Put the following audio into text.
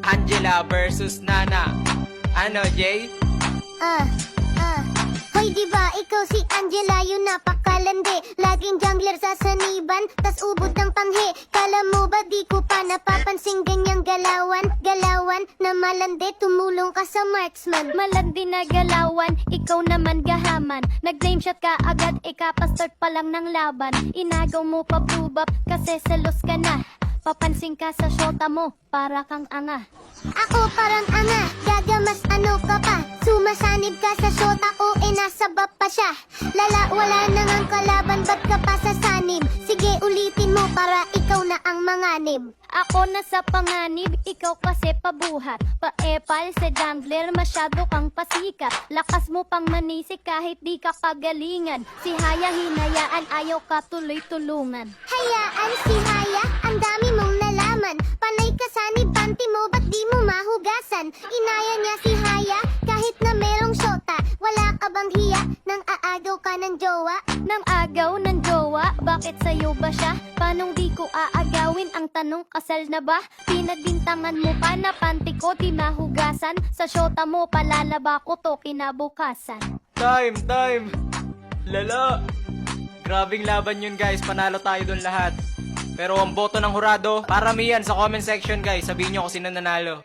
Angela versus Nana. Ano, Jay? Hoy, diba ikaw si Angela, yun napakalandi. Laging jungler sa saniban, tas ubod ng panghi. Kala mo ba di ko pa napapansin ganyang galawan? Galawan na malandi, tumulong ka sa marksman. Malandi na galawan, ikaw naman gahaman. Nag-name shot ka agad, ikapastart pa lang ng laban. Inagaw mo pa bubap, kasi selos ka na. Papansin ka sa shota mo, para kang anga. Ako parang anga, gagamas ano ka pa? Sumasanib ka sa shota o nasa bab pa siya. Lala, wala na ngang kalaban, ba't ka pa sasanib? Sige, ulitin mo para ikaw na ang manganib. Ako na sa panganib, ikaw kasi pabuhat. Paepal sa jungler, masyado kang pasikat. Lakas mo pang manisik kahit di ka pagalingan. Si Haya hinayaan, ayaw ka tuloy-tulungan. Hayaan si Haya, ang dami mong nalaman. Panay ka sanib, panty mo, ba't di mo mahugasan? Inaya niya si Haya, kahit na merong shota. Wala ka bang hiya, nang aagaw ka ng jowa? Nang agaw ng jowa, bakit sa'yo ba siya? Panong di ko aagawin, ang tanong kasal na ba? Pinagbintangan mo pa na panty ko di mahugasan. Sa shota mo palalaba ko to kinabukasan. Time! Lala! Grabing laban yun, guys. Panalo tayo dun lahat. Pero ang boto ng hurado, paramihan sa comment section, guys. Sabihin nyo kung sino nanalo.